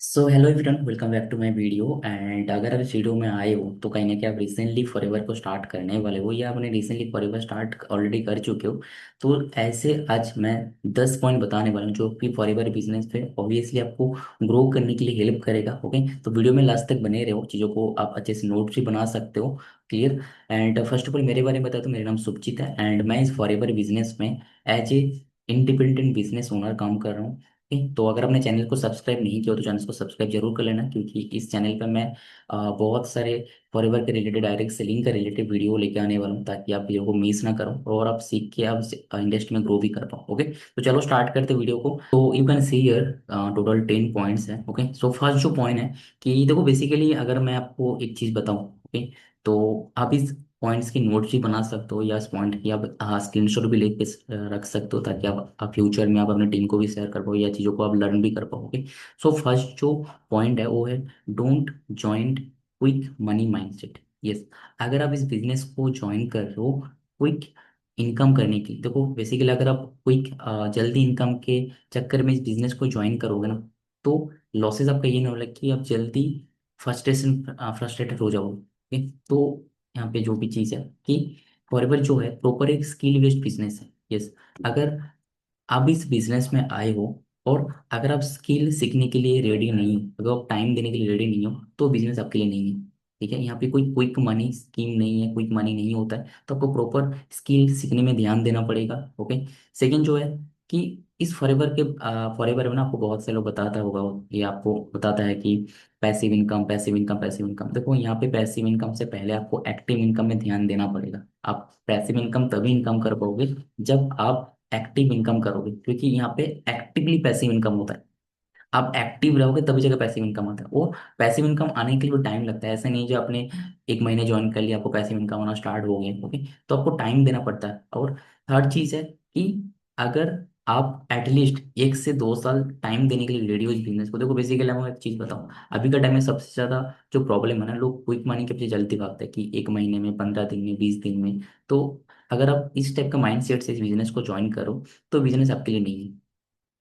So hello everyone, welcome back to my video. And अगर आप इस वीडियो में आए हो तो कहीं ना कहीं आप रिसेंटली फॉरएवर को स्टार्ट करने वाले हो या आपने रिसेंटली फॉरएवर स्टार्ट ऑलरेडी कर चुके हो। तो ऐसे आज मैं 10 पॉइंट बताने वाला हूँ जो कि फॉरएवर बिजनेस पे ऑब्वियसली आपको ग्रो करने के लिए हेल्प करेगा। ओके, तो वीडियो में लास्ट तक बने रहो, चीज़ों को आप अच्छे से नोट भी बना सकते हो। Clear. And first of all मेरे बारे में बता तो मेरा नाम सुखजीत है एंड मैं इस फॉरएवर बिजनेस में as a independent business owner काम कर रहा हूँ। तो अगर आपने चैनल को सब्सक्राइब नहीं किया तो चैनल को सब्सक्राइब जरूर कर लेना, क्योंकि इस चैनल पर मैं बहुत सारे फॉरएवर के रिलेटेड, डायरेक्ट सेलिंग के रिलेटेड वीडियो लेके आने वाला हूँ, ताकि आप वीडियो को मिस ना करो और आप सीख के आप इंडस्ट्री में ग्रो भी कर पाओ। ओके, तो चलो स्टार्ट करते वीडियो को। तो you can see here total 10 points हैं। ओके, सो फर्स्ट जो पॉइंट है कि देखो बेसिकली अगर मैं आपको एक चीज़ बताऊँ, ओके, तो आप इस पॉइंट्स की नोट्स भी बना सकते हो या इस पॉइंट की आप स्क्रीनशॉट भी लेके रख सकते हो, ताकि आप फ्यूचर में आप अपने टीम को भी शेयर कर पाओ या चीज़ों को आप लर्न भी कर पाओगे। सो फर्स्ट जो पॉइंट है वो है don't join quick money mindset. Yes, अगर आप इस बिजनेस को ज्वाइन कर रहे हो क्विक इनकम करने की, देखो बेसिकली अगर आप क्विक जल्दी इनकम के चक्कर में इस बिजनेस को ज्वाइन करोगे ना, तो लॉसेस आपका ये ना होगा कि आप जल्दी फ्रस्ट्रेटेड हो जाओगे। ओके, तो यहाँ पे जो भी चीज़ है कि फॉरएवर जो है प्रॉपर एक स्किल बेस्ड बिजनेस है। यस, अगर आप इस बिजनेस में आए हो और अगर आप स्किल सीखने के लिए रेडी नहीं हो, अगर आप टाइम देने के लिए रेडी नहीं हो, तो बिजनेस आपके लिए नहीं है। ठीक है, यहाँ पे कोई क्विक मनी स्कीम नहीं है, क्विक मनी नहीं होता है, तो आपको प्रॉपर स्किल सीखने में ध्यान देना पड़ेगा। ओके, सेकंड जो है कि इस फॉरएवर के फॉरएवर में ना आपको बहुत से लोग बताता होगा, ये आपको बताता है कि passive income, passive income, passive income. देखो यहाँ पे पैसिव इनकम से पहले आपको एक्टिव इनकम में ध्यान देना पड़ेगा। आप पैसिव इनकम तभी इनकम कर पाओगे जब आप एक्टिव इनकम करोगे, क्योंकि यहाँ पे एक्टिवली पैसिव इनकम होता है। आप एक्टिव रहोगे तभी जगह पैसिव इनकम आता है। वो पैसिव इनकम आने के लिए टाइम लगता है, ऐसा नहीं है जो आपने एक महीने ज्वाइन कर लिया आपको पैसिव इनकम आना स्टार्ट हो गया। ओके, तो आपको टाइम देना पड़ता है। और थर्ड चीज है कि अगर आप एटलीस्ट 1 से 2 साल टाइम देने के लिए रेडी हो इस बिजनेस को, देखो बेसिकली मैं एक चीज बताऊं, अभी का टाइम में सबसे ज्यादा जो प्रॉब्लम है ना, लोग क्विक मनी के पीछे जल्दी भागते हैं कि 1 महीने में, 15 दिन में, 20 दिन में। तो अगर आप इस टाइप का माइंड सेट से इस बिजनेस को ज्वाइन करो तो बिजनेस आपके लिए नहीं है।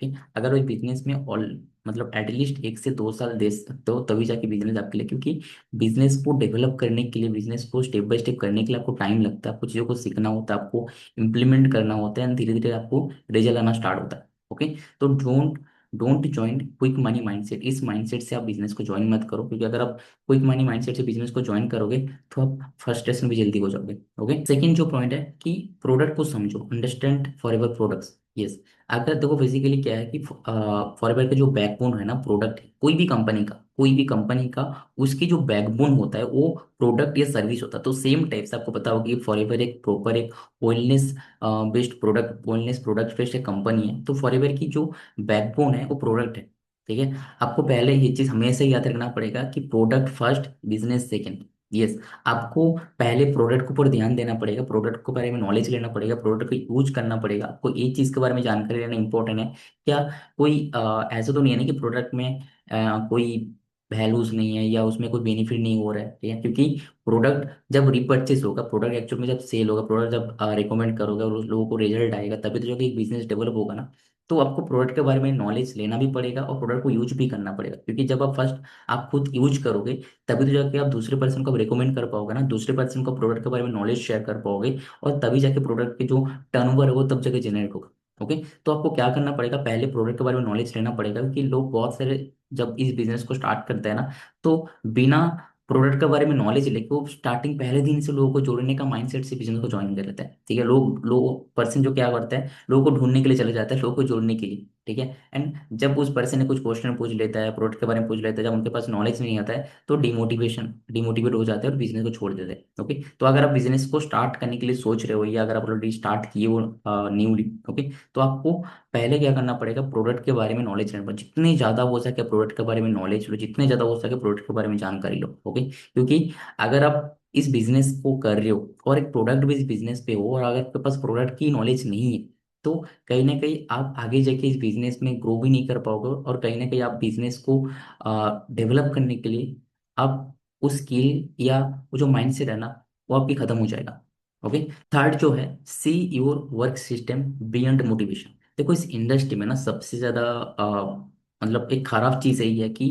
ठीक, अगर वो बिजनेस में ऑल मतलब एटलीस्ट 1 से 2 साल दे सकते हो तभी जाके बिजनेस आपके लिए, क्योंकि बिजनेस को डेवलप करने के लिए, बिजनेस को स्टेप बाय स्टेप करने के लिए आपको टाइम लगता है, आपको चीज़ों को सीखना होता है, आपको इम्प्लीमेंट करना होता है, धीरे धीरे आपको रिजल्ट आना स्टार्ट होता है। ओके, तो don't don't join quick money mindset. इस माइंडसेट से आप बिजनेस को ज्वाइन मत करो, क्योंकि अगर आप क्विक मनी माइंडसेट से बिजनेस को ज्वाइन करोगे तो आप फ्रस्ट्रेशन भी जल्दी हो जाओगे। ओके, सेकंड जो पॉइंट है कि प्रोडक्ट को समझो, understand for ever products. Yes, अगर देखो बेसिकली क्या है कि फॉरएवर का जो बैकबोन है ना, प्रोडक्ट है कोई भी कंपनी का, कोई भी कंपनी का, उसकी जो बैकबोन होता है वो प्रोडक्ट या सर्विस होता है। तो सेम टाइप से आपको पता होगा कि फॉरएवर एक प्रॉपर एक ओएलनेस बेस्ड प्रोडक्ट, ओएलनेस प्रोडक्ट बेस्ड एक कंपनी है। तो फॉरएवर की जो बैकबोन है वो प्रोडक्ट है। ठीक है, आपको पहले ये चीज हमेशा याद रखना पड़ेगा कि product first, business second. Yes, आपको पहले प्रोडक्ट के ऊपर ध्यान देना पड़ेगा, प्रोडक्ट के बारे में नॉलेज लेना पड़ेगा, प्रोडक्ट को यूज करना पड़ेगा। आपको एक चीज के बारे में जानकारी लेना इंपॉर्टेंट है। क्या कोई ऐसा तो नहीं है ना कि प्रोडक्ट में कोई वैल्यूज नहीं है या उसमें कोई बेनिफिट नहीं हो रहा है। ठीक है, क्योंकि प्रोडक्ट जब रिपर्चेस होगा, प्रोडक्ट एक्चुअल में जब सेल होगा, प्रोडक्ट जब रिकमेंड करोगे और उस लोगों को रिजल्ट आएगा, तभी तो जो कि एक बिजनेस डेवलप होगा ना। तो आपको प्रोडक्ट के बारे में नॉलेज लेना भी पड़ेगा और प्रोडक्ट को यूज भी करना पड़ेगा, क्योंकि जब आप फर्स्ट आप खुद यूज करोगे तभी तो जाके आप दूसरे पर्सन को रिकमेंड कर पाओगे ना, दूसरे पर्सन को प्रोडक्ट के बारे में नॉलेज शेयर कर पाओगे, और तभी जाके प्रोडक्ट के जो टर्नओवर है वो तब जाके जनरेट होगा। ओके, तो आपको क्या करना पड़ेगा, पहले प्रोडक्ट के बारे में नॉलेज लेना पड़ेगा, क्योंकि लोग बहुत सारे जब इस बिजनेस को स्टार्ट करते हैं ना, तो बिना प्रोडक्ट के बारे में नॉलेज लेके वो स्टार्टिंग पहले दिन से लोगों को जोड़ने का माइंडसेट से बिजनेस को ज्वाइन कर लेता है। ठीक है, लोग पर्सन जो क्या करता है, लोगों को ढूंढने के लिए चले जाता है, लोगों को जोड़ने के लिए। ठीक है, एंड जब उस पर्सन ने कुछ क्वेश्चन पूछ लेता है, प्रोडक्ट के बारे में पूछ लेता है, जब उनके पास नॉलेज नहीं आता है तो डिमोटिवेट हो जाते हैं और बिजनेस को छोड़ देते हैं। ओके, तो अगर आप बिजनेस को स्टार्ट करने के लिए सोच रहे हो या अगर आप ऑलरेडी स्टार्ट किए हो न्यूली, ओके, तो आपको पहले क्या करना पड़ेगा, प्रोडक्ट के बारे में नॉलेज लेना पड़ेगा। जितनी ज़्यादा हो सके प्रोडक्ट के बारे में नॉलेज लो, जितने ज़्यादा हो सके प्रोडक्ट के बारे में जानकारी लो। ओके, क्योंकि अगर आप इस बिजनेस को कर रहे हो और एक प्रोडक्ट बेस्ड बिजनेस पे हो और अगर आपके पास प्रोडक्ट की नॉलेज नहीं है, तो कहीं ना कहीं आप आगे जाके इस बिजनेस में ग्रो भी नहीं कर पाओगे, और कहीं ना कहीं आप बिजनेस को डेवलप करने के लिए आप उस स्किल या वो जो माइंडसेट है ना, वो आपकी खत्म हो जाएगा। ओके, थर्ड जो है see your work system beyond motivation. देखो इस इंडस्ट्री में ना सबसे ज्यादा मतलब एक खराब चीज़ यही है कि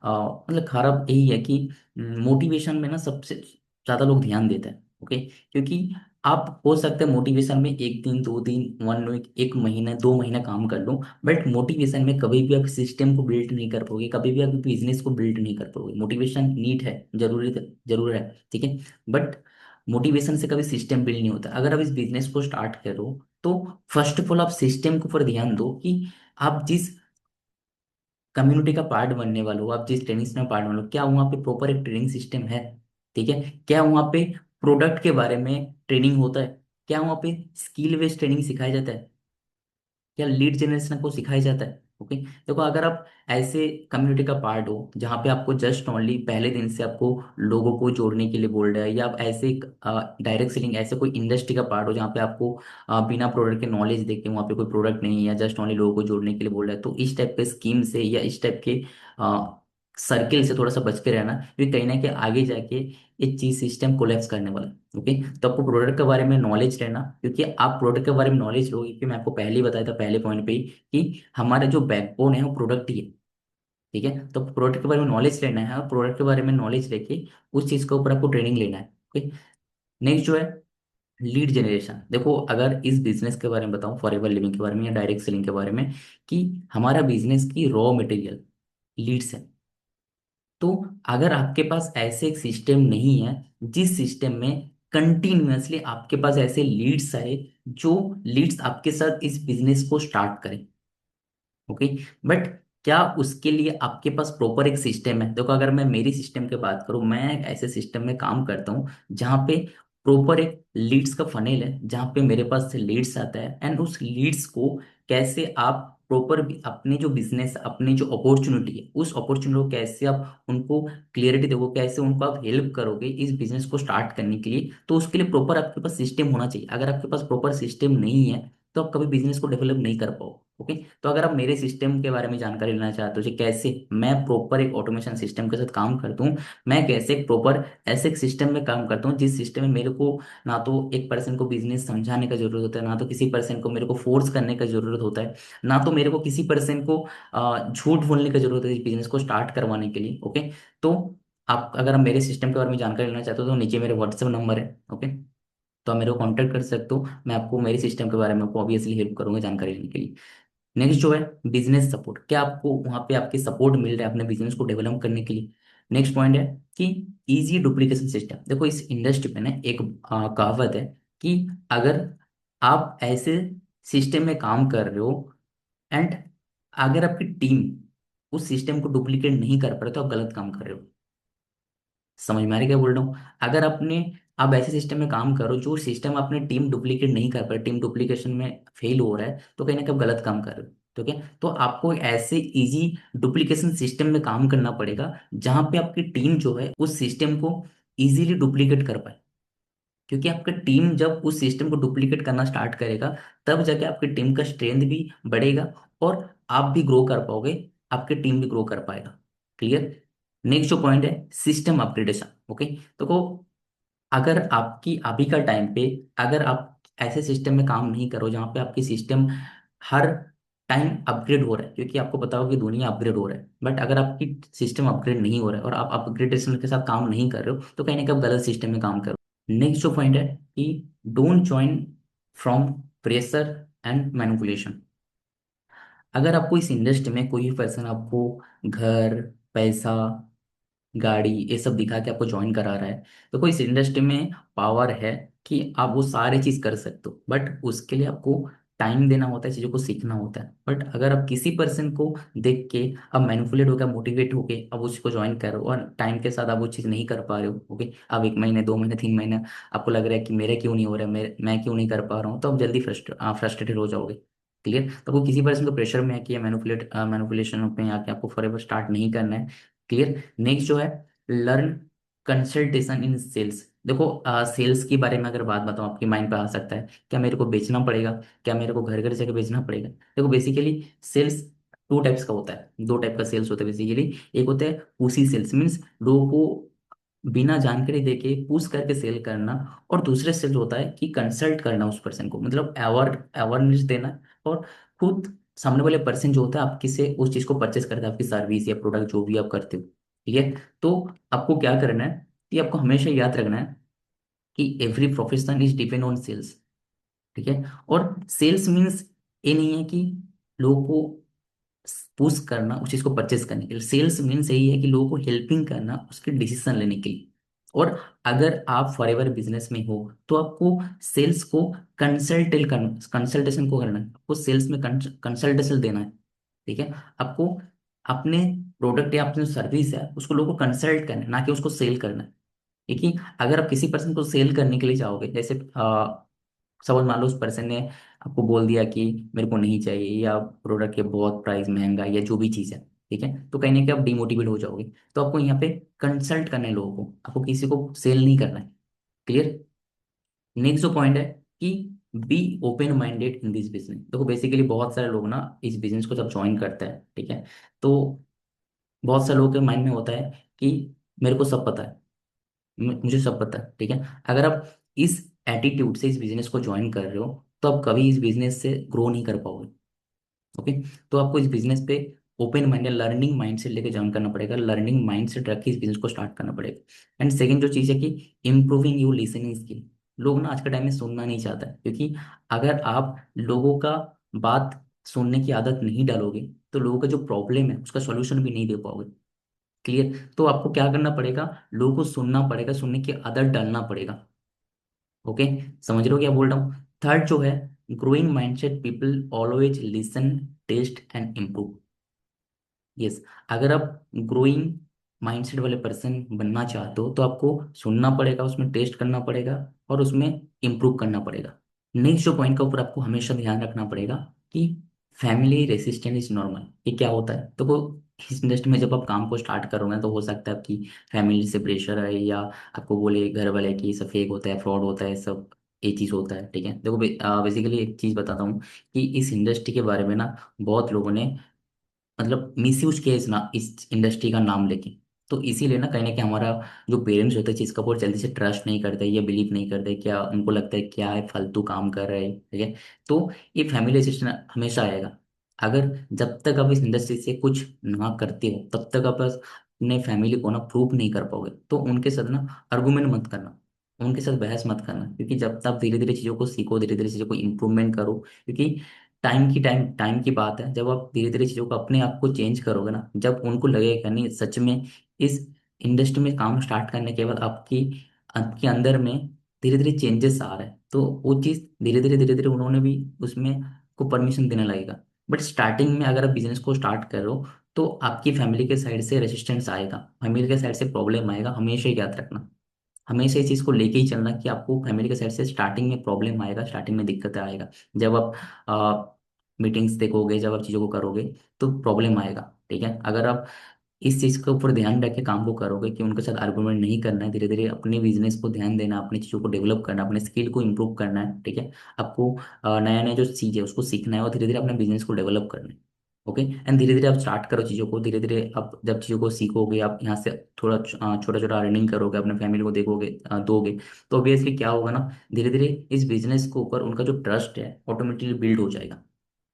मतलब खराब यही है कि मोटिवेशन में ना सबसे ज़्यादा लोग ध्यान देते हैं। ओके, क्योंकि आप हो सकता है मोटिवेशन में एक दिन, दो दिन, वन वीक, एक महीना, दो महीना काम कर लो, बट मोटिवेशन में कभी भी आप सिस्टम को बिल्ड नहीं कर पाओगे, कभी भी आप बिजनेस को बिल्ड नहीं कर पाओगे। मोटिवेशन नीड है, जरूरी, जरूर है, ठीक है, बट मोटिवेशन से कभी सिस्टम बिल्ड नहीं होता। अगर आप इस बिजनेस को स्टार्ट करो तो फर्स्ट ऑफ ऑल आप सिस्टम के ऊपर ध्यान दो कि आप जिस कम्युनिटी का पार्ट बनने वाले हो, आप जिस ट्रेनिंग में पार्ट बनो, क्या वहाँ पे प्रॉपर एक ट्रेनिंग सिस्टम है, ठीक है, क्या वहाँ पे प्रोडक्ट के बारे में ट्रेनिंग होता है, क्या वहाँ पे स्किल बेस्ड ट्रेनिंग सिखाया जाता है, क्या लीड जनरेशन को सिखाया जाता है। ओके, देखो अगर आप ऐसे कम्युनिटी का पार्ट हो जहाँ पे आपको जस्ट ओनली पहले दिन से आपको लोगों को जोड़ने के लिए बोल रहा है, या आप ऐसे डायरेक्ट सेलिंग, ऐसे कोई इंडस्ट्री का पार्ट हो जहाँ पे आपको बिना प्रोडक्ट के नॉलेज देके वहाँ पे कोई प्रोडक्ट नहीं है, या जस्ट ओनली लोगों को जोड़ने के लिए बोल रहा है, तो इस टाइप के स्कीम से या इस टाइप के सर्किल से थोड़ा सा बच के रहना, क्योंकि कहीं ना कहीं आगे जाके ये चीज सिस्टम कोलैप्स करने वाला है। ओके, तो आपको प्रोडक्ट के बारे में नॉलेज रहना, क्योंकि आप प्रोडक्ट के बारे में नॉलेज लोगे, कि मैं आपको पहले ही बताया था पहले पॉइंट पे ही कि हमारा जो बैकबोन है वो प्रोडक्ट ही है। ठीक है, तो प्रोडक्ट के बारे में नॉलेज लेना है, और प्रोडक्ट के बारे में नॉलेज लेके उस चीज के ऊपर आपको ट्रेनिंग लेना है। ओके, नेक्स्ट जो है लीड जनरेशन। देखो अगर इस बिजनेस के बारे में बताऊं, फॉरएवर लिविंग के बारे में या डायरेक्ट सेलिंग के बारे में, कि हमारा बिजनेस की रॉ मटेरियल लीड्स है। तो अगर आपके पास ऐसे एक सिस्टम नहीं है जिस सिस्टम में कंटिन्यूअसली आपके पास ऐसे लीड्स आए, जो लीड्स आपके साथ इस बिजनेस को स्टार्ट करें, ओके, बट क्या उसके लिए आपके पास प्रॉपर एक सिस्टम है। देखो अगर मैं मेरी सिस्टम की बात करूं, मैं एक ऐसे सिस्टम में काम करता हूं जहां पे प्रॉपर एक लीड्स का फनेल है, जहां पे मेरे पास से लीड्स आता है, एंड उस लीड्स को कैसे आप प्रॉपर अपने जो बिजनेस, अपनी जो अपॉर्चुनिटी है, उस अपॉर्चुनिटी को कैसे आप उनको क्लियरिटी दोगे, कैसे उनको आप हेल्प करोगे इस बिजनेस को स्टार्ट करने के लिए, तो उसके लिए प्रॉपर आपके पास सिस्टम होना चाहिए। अगर आपके पास प्रॉपर सिस्टम नहीं है तो आप कभी बिजनेस को डेवलप नहीं कर पाओ। ओके, तो अगर आप मेरे सिस्टम के बारे में जानकारी लेना चाहते हो, जो कैसे मैं प्रॉपर एक ऑटोमेशन सिस्टम के साथ काम करता हूँ, मैं कैसे एक प्रॉपर ऐसे एक सिस्टम में काम करता हूँ जिस सिस्टम में मेरे को ना तो एक पर्सन को बिजनेस समझाने का जरूरत होता है, ना तो किसी पर्सन को मेरे को फोर्स करने का जरूरत होता है, ना तो मेरे को किसी पर्सन को झूठ बोलने का जरूरत है इस बिजनेस को स्टार्ट करवाने के लिए। ओके, तो आप अगर आप मेरे सिस्टम के बारे में जानकारी लेना चाहते हो तो नीचे मेरे व्हाट्सएप नंबर है। ओके, तो आप मेरे को कांटेक्ट कर सकते हो, मैं आपको मेरे सिस्टम के बारे में आपको ऑब्वियसली हेल्प करूंगा जानकारी लेने के लिए। नेक्स्ट जो है बिजनेस सपोर्ट, क्या आपको वहां पे आपके सपोर्ट मिल रहा है अपने बिजनेस को डेवलप करने के लिए। नेक्स्ट पॉइंट है कि इजी डुप्लीकेशन सिस्टम। देखो इस इंडस्ट्री में ना एक कहावत है कि अगर आप ऐसे सिस्टम में काम कर रहे हो, एंड अगर आपकी टीम उस सिस्टम को डुप्लीकेट नहीं कर पा रहे, तो आप गलत काम कर रहे हो। समझ में आ रही क्या बोल रहा हूँ। अगर आपने, आप ऐसे सिस्टम में काम करो जो सिस्टम अपने टीम डुप्लीकेट नहीं कर पा रहे, टीम डुप्लीकेशन में फेल हो रहा है, तो कहीं ना कहीं आप गलत काम कर रहे हो। ठीक है, तो आपको ऐसे इजी डुप्लीकेशन सिस्टम में काम करना पड़ेगा जहां पे आपकी टीम जो है उस सिस्टम को इजीली डुप्लीकेट कर पाए, क्योंकि आपका टीम जब उस सिस्टम को डुप्लीकेट करना स्टार्ट करेगा, तब जाके आपकी टीम का स्ट्रेंथ भी बढ़ेगा, और आप भी ग्रो कर पाओगे, आपकी टीम भी ग्रो कर पाएगा। क्लियर। नेक्स्ट जो पॉइंट है सिस्टम अपग्रेडेशन। ओके, तो अगर आपकी अभी का टाइम पे, अगर आप ऐसे सिस्टम में काम नहीं करो जहाँ पे आपकी सिस्टम हर टाइम अपग्रेड हो रहा है, क्योंकि आपको पता हो कि दुनिया अपग्रेड हो रहा है, बट अगर आपकी सिस्टम अपग्रेड नहीं हो रहा है और आप अपग्रेडेशन के साथ काम नहीं कर रहे हो, तो कहीं ना कहीं आप गलत सिस्टम में काम करो। नेक्स्ट जो पॉइंट है कि don't join from pressure and manipulation. अगर आपको इस इंडस्ट्री में कोई भी पर्सन आपको घर, पैसा, गाड़ी, ये सब दिखा के आपको ज्वाइन करा रहा है, तो कोई इस इंडस्ट्री में पावर है कि आप वो सारी चीज कर सकते हो, बट उसके लिए आपको टाइम देना होता है, चीजों को सीखना होता है। बट अगर आप किसी पर्सन को देख के अब मैनिपुलेट होकर, मोटिवेट होके अब उसको ज्वाइन कर रहे हो, और टाइम के साथ आप वो चीज़ नहीं कर पा रहे हो, ओके, अब एक महीने, दो महीने, तीन महीने आपको लग रहा है कि मेरे क्यों नहीं हो रहा है, मैं क्यों नहीं कर पा रहा हूँ, तो आप जल्दी फ्रस्ट्रेटेड हो जाओगे। क्लियर, तो वो किसी पर्सन को प्रेशर में है कि मैनिपुलेशन में आके आपको फॉरएवर स्टार्ट नहीं करना है। क्लियर। नेक्स्ट जो है लर्न कंसल्टेशन इन सेल्स। देखो सेल्स के बारे में अगर बात बताऊं, आपके माइंड पे आ सकता है क्या मेरे को बेचना पड़ेगा, क्या मेरे को घर घर जाके बेचना पड़ेगा। देखो बेसिकली सेल्स टू टाइप्स का होता है, दो टाइप का सेल्स होता है बेसिकली। एक होता है पुसी सेल्स, मीन्स लोगों को बिना जानकारी देके पुश करके सेल करना, और दूसरे सेल्स होता है कि कंसल्ट करना उस पर्सन को, मतलब अवेयरनेस देना, और खुद सामने वाले पर्सन जो होता है आपकी से उस चीज़ को परचेस करता है, आपकी सर्विस या प्रोडक्ट जो भी आप करते हो, ठीक है। तो आपको क्या करना है कि आपको हमेशा याद रखना है कि every profession is depend on sales, ठीक है। और सेल्स मीन्स ये नहीं है कि लोगों को पुश करना उस चीज को परचेस करने के लिए, सेल्स मीन्स यही है कि लोगों को हेल्पिंग करना उसके डिसीजन लेने के लिए। और अगर आप फॉरएवर बिजनेस में हो तो आपको सेल्स को कंसल्टेशन को करना है, आपको सेल्स में कंसल्टेशन देना है, ठीक है। आपको अपने प्रोडक्ट या अपनी सर्विस है उसको लोगों को कंसल्ट करना है, ना कि उसको सेल करना है। क्योंकि अगर आप किसी पर्सन को सेल करने के लिए जाओगे, जैसे सपोज मान लो उस पर्सन ने आपको बोल दिया कि मेरे को नहीं चाहिए, या प्रोडक्ट के बहुत प्राइस महंगा या जो भी चीज़ है, ठीक है, तो कहीं ना कहीं आप डिमोटिवेट हो जाओगे। तो आपको यहाँ पे कंसल्ट करना है लोगों को, आपको किसी को सेल नहीं करना है। क्लियर। नेक्स्ट जो पॉइंट है कि be open minded in this business. देखो बेसिकली बहुत सारे लोग ना इस बिजनेस को जब ज्वाइन करते हैं, ठीक है, तो बहुत सारे लोगों के माइंड में होता है कि मेरे को सब पता है, मुझे सब पता है, ठीक है। अगर आप इस एटीट्यूड से इस बिजनेस को ज्वाइन कर रहे हो तो आप कभी इस बिजनेस से ग्रो नहीं कर पाओगे। ओके। तो आपको इस बिजनेस पे ओपन माइंड या लर्निंग माइंड से लेकर ज्वाइन करना पड़ेगा, लर्निंग माइंड से रख के इस बिजनेस को स्टार्ट करना पड़ेगा। एंड सेकंड जो चीज़ है कि इम्प्रूविंग यू लिसनिंग स्किल। लोग ना आज के टाइम में सुनना नहीं चाहता है, क्योंकि अगर आप लोगों का बात सुनने की आदत नहीं डालोगे तो लोगों का जो प्रॉब्लम है उसका सॉल्यूशन भी नहीं दे पाओगे। क्लियर। तो आपको क्या करना पड़ेगा, लोगों को सुनना पड़ेगा, सुनने की आदत डालना पड़ेगा। ओके। समझ रहे हो क्या बोल रहा हूँ। थर्ड जो है, growing mindset people always listen test and improve. Yes. अगर आप ग्रोइंग माइंडसेट वाले पर्सन बनना चाहते हो तो आपको सुनना पड़ेगा, उसमें टेस्ट करना पड़ेगा और उसमें इम्प्रूव करना पड़ेगा। नेक्स्ट जो पॉइंट का ऊपर आपको हमेशा ध्यान रखना पड़ेगा कि फैमिली रेसिस्टेंस इज नॉर्मल। ये क्या होता है, तो वो इस इंडस्ट्री में जब आप काम को स्टार्ट करोगे तो हो सकता है आपकी फैमिली से प्रेशर है, या आपको बोले घर वाले कि सब फेक होता है, फ्रॉड होता है, सब ये चीज़ होता है, ठीक है। देखो बेसिकली एक चीज़ बताता हूँ कि इस इंडस्ट्री के बारे में ना बहुत लोगों ने मतलब मिसयूज किया इस इंडस्ट्री का नाम लेके। तो इसीलिए ना कहीं हमारा जो पेरेंट्स होते हैं चीज़ का बहुत जल्दी से ट्रस्ट नहीं करते या बिलीव नहीं करते, क्या उनको लगता है क्या है फालतू काम कर रहे हैं, ठीक है। तो ये फैमिली सिस्टम हमेशा आएगा। अगर जब तक आप इस इंडस्ट्री से कुछ ना करते हो तब तक आप बस अपने फैमिली को ना प्रूव नहीं कर पाओगे। तो उनके साथ ना आर्गुमेंट मत करना, उनके साथ बहस मत करना, क्योंकि जब तक धीरे धीरे चीज़ों को सीखो, धीरे धीरे चीज़ों को इम्प्रूवमेंट करो, क्योंकि टाइम की बात है, जब आप धीरे धीरे चीज़ों को अपने आप को चेंज करोगे ना, जब उनको लगेगा नहीं सच में इस इंडस्ट्री में काम स्टार्ट करने के बाद आपकी आपके अंदर में धीरे धीरे चेंजेस आ रहे हैं, तो वो चीज़ धीरे धीरे उन्होंने भी उसमें को परमिशन देने लगेगा। बट स्टार्टिंग में अगर आप बिजनेस को स्टार्ट करो तो आपकी फैमिली के साइड से रेजिस्टेंस आएगा, फैमिली के साइड से प्रॉब्लम आएगा, हमेशा याद रखना। हमेशा इस चीज़ को लेके ही चलना कि आपको फैमिली के साइड से स्टार्टिंग में प्रॉब्लम आएगा, स्टार्टिंग में दिक्कत आएगा। जब आप मीटिंग्स देखोगे, जब आप चीज़ों को करोगे तो प्रॉब्लम आएगा, ठीक है। अगर आप इस चीज़ के ऊपर ध्यान रख के काम को करोगे कि उनके साथ आर्गुमेंट नहीं करना है, धीरे धीरे अपने बिजनेस को ध्यान देना, अपनी चीज़ों को डेवलप करना, अपने स्किल को इम्प्रूव करना है, ठीक है। आपको नया नया जो चीज़ है उसको सीखना है और धीरे धीरे अपने बिजनेस को डेवलप करना है। ओके। एंड धीरे धीरे आप स्टार्ट करो चीज़ों को, धीरे धीरे आप जब चीज़ों को सीखोगे, आप यहाँ से थोड़ा छोटा छोटा अर्निंग करोगे, अपने फैमिली को देखोगे दोगे, तो ऑब्वियसली क्या होगा ना, धीरे धीरे इस बिजनेस के ऊपर उनका जो ट्रस्ट है ऑटोमेटिकली बिल्ड हो जाएगा।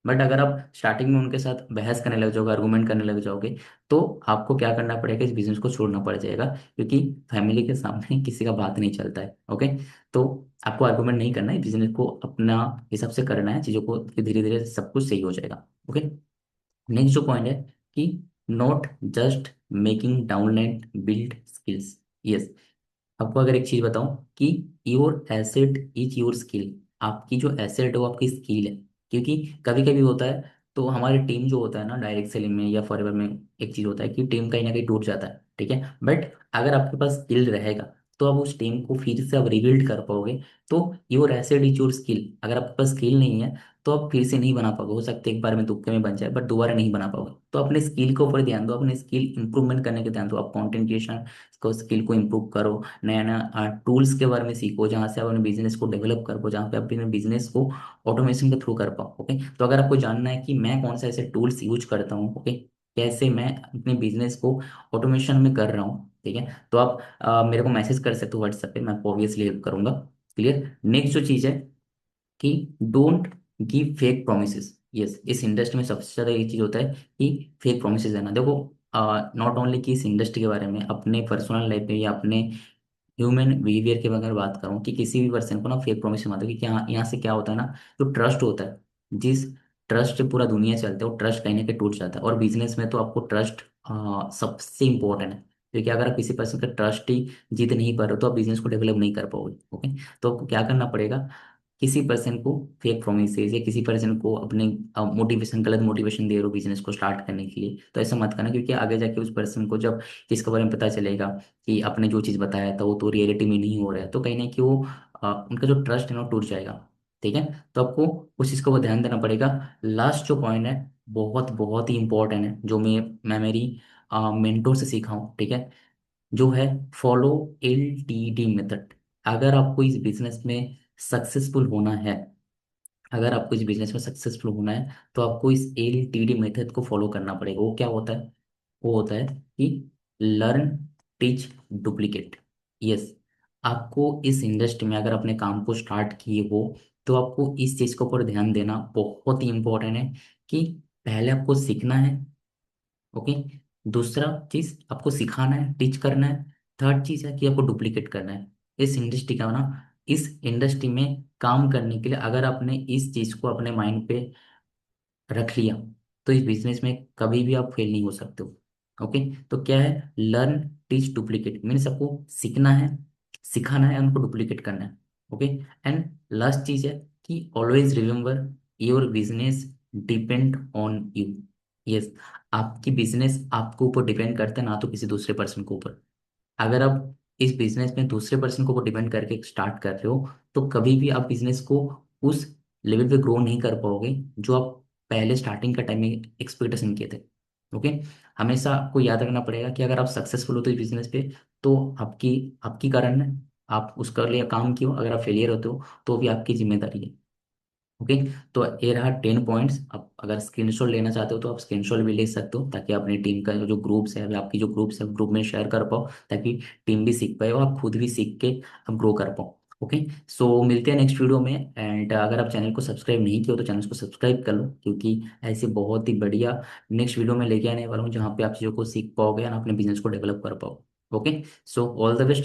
बट अगर आप स्टार्टिंग में उनके साथ बहस करने लग जाओगे, आर्गुमेंट करने लग जाओगे, तो आपको क्या करना पड़ेगा, इस बिजनेस को छोड़ना पड़ जाएगा, क्योंकि फैमिली के सामने किसी का बात नहीं चलता है। ओके। तो आपको आर्गुमेंट नहीं करना है, बिजनेस को अपना हिसाब से करना है चीज़ों को, धीरे धीरे सब कुछ सही हो जाएगा। ओके। नेक्स्ट जो पॉइंट है कि not just making downline build skills. Yes. आपको अगर एक चीज बताऊं कि your asset is your skill. आपकी जो एसेट है वो आपकी स्किल है। क्योंकि कभी कभी होता है, तो हमारी टीम जो होता है ना डायरेक्ट सेलिंग में या फॉरएवर में, एक चीज होता है कि टीम कहीं ना कहीं टूट जाता है, ठीक है। बट अगर आपके पास स्किल रहेगा तो आप उस टीम को फिर से आप रिबिल्ड कर पाओगे। तो your asset is your skill. अगर आपके पास स्किल नहीं है तो आप फिर से नहीं बना पाओगे, हो सकता है एक बार में तुक्के में बन जाए बट दोबारा नहीं बना पाओगे। तो अपने स्किल के ऊपर ध्यान दो, अपने स्किल इंप्रूवमेंट करने के ध्यान दो, आप कंटेंट क्रिएशन को स्किल को इम्प्रूव करो, नया नया टूल्स के बारे में सीखो जहाँ से आप अपने बिजनेस को डेवलप कर पाओ, जहाँ पे आप अपने बिजनेस को ऑटोमेशन के थ्रू कर पाओ। ओके। तो अगर आपको जानना है कि मैं कौन सा ऐसे टूल्स यूज करता हूँ, ओके, कैसे मैं अपने बिजनेस को ऑटोमेशन में कर रहा हूँ, ठीक है, तो आप मेरे को मैसेज कर सकते हो व्हाट्सएप पे, मैं आपको ऑब्वियसली हेल्प करूंगा। क्लियर। नेक्स्ट जो चीज़ है कि don't give fake promise. Yes, इस इंडस्ट्री में सबसे ज़्यादा ये चीज़ होता है कि फेक प्रोमिसेस देना। देखो, नॉट ओनली कि इस इंडस्ट्री के बारे में, अपने पर्सनल लाइफ में या अपने ह्यूमन बिहेवियर की अगर बात करूं, कि किसी भी पर्सन को ना फेक प्रॉमिस मत दो, क्योंकि यहाँ से क्या होता है ना, जो ट्रस्ट होता है, जिस ट्रस्ट से पूरा दुनिया चलता है, वो ट्रस्ट कहीं ना कहीं टूट जाता है। और बिजनेस में तो आपको ट्रस्ट सबसे इंपॉर्टेंट है, क्योंकि अगर आप किसी पर्सन का ट्रस्ट ही जीत नहीं पा रहे हो तो आप बिजनेस को डेवलप नहीं कर पाओगे। ओके, तो आपको क्या करना पड़ेगा, किसी पर्सन को फेक प्रोमिसेस या किसी पर्सन को अपने मोटिवेशन, गलत मोटिवेशन दे रहे हो बिजनेस को स्टार्ट करने के लिए, तो ऐसा मत करना, क्योंकि आगे जाके उस पर्सन को जब इसके बारे में पता चलेगा कि आपने जो चीज़ बताया था वो तो रियलिटी में नहीं हो रहा है, तो कहीं ना कहीं वो उनका जो ट्रस्ट है ना वो टूट जाएगा। ठीक है, तो आपको उस चीज़ को वो ध्यान देना पड़ेगा। लास्ट जो पॉइंट है, बहुत बहुत ही इंपॉर्टेंट है, जो मैं मेरी मेंटोर से सीखा हूँ, ठीक है, जो है फॉलो LTD मेथड। अगर आपको इस बिजनेस में सक्सेसफुल होना है, अगर आपको इस बिजनेस में सक्सेसफुल होना है, तो आपको इस LTD मेथड को फॉलो करना पड़ेगा। वो क्या होता है, वो होता है कि लर्न, टीच, डुप्लीकेट। यस, आपको इस इंडस्ट्री में अगर अपने काम को स्टार्ट किए हो, तो आपको इस चीज़ के ऊपर ध्यान देना बहुत ही इंपॉर्टेंट है कि पहले आपको सीखना है। ओके, दूसरा चीज आपको सिखाना है, टीच करना है। थर्ड चीज है कि आपको डुप्लीकेट करना है। इस इंडस्ट्री का ना, इस इंडस्ट्री में काम करने के लिए अगर आपने इस चीज को अपने माइंड पे रख लिया, तो इस बिजनेस में कभी भी आप फेल नहीं हो सकते हो। ओके, तो क्या है, लर्न, टीच, डुप्लीकेट मीन्स आपको सीखना है, सिखाना है, उनको डुप्लीकेट करना है। ओके, एंड लास्ट चीज है कि always remember your business depend on you. Yes, आपकी बिजनेस आपके ऊपर डिपेंड करता है, ना तो किसी दूसरे पर्सन के ऊपर। अगर आप इस बिजनेस में दूसरे पर्सन को डिपेंड करके स्टार्ट कर रहे हो, तो कभी भी आप बिजनेस को उस लेवल पे ग्रो नहीं कर पाओगे जो आप पहले स्टार्टिंग का टाइम में एक्सपेक्टेशन किए थे। ओके, हमेशा आपको याद रखना पड़ेगा कि अगर आप सक्सेसफुल हो तो इस बिजनेस पे, तो आपकी आपकी कारण है, आप उसका लिए काम किए हो। अगर आप फेलियर होते हो तो भी आपकी जिम्मेदारी है। ओके, तो ये रहा 10 पॉइंट्स। आप अगर स्क्रीनशॉट लेना चाहते हो तो आप स्क्रीनशॉट भी ले सकते हो, ताकि अपनी टीम का जो ग्रुप्स है, अभी आपकी जो ग्रुप्स है, ग्रुप में शेयर कर पाओ, ताकि टीम भी सीख पाए और आप खुद भी सीख के आप ग्रो कर पाओ। ओके, सो मिलते हैं नेक्स्ट वीडियो में। एंड अगर आप चैनल को सब्सक्राइब नहीं किया हो तो चैनल को सब्सक्राइब कर लो, क्योंकि ऐसे बहुत ही बढ़िया नेक्स्ट वीडियो में लेके आने वाला हूँ, जहाँ पे आप चीज़ों को सीख पाओगे और अपने बिजनेस को डेवलप कर पाओ। Okay, so all the best.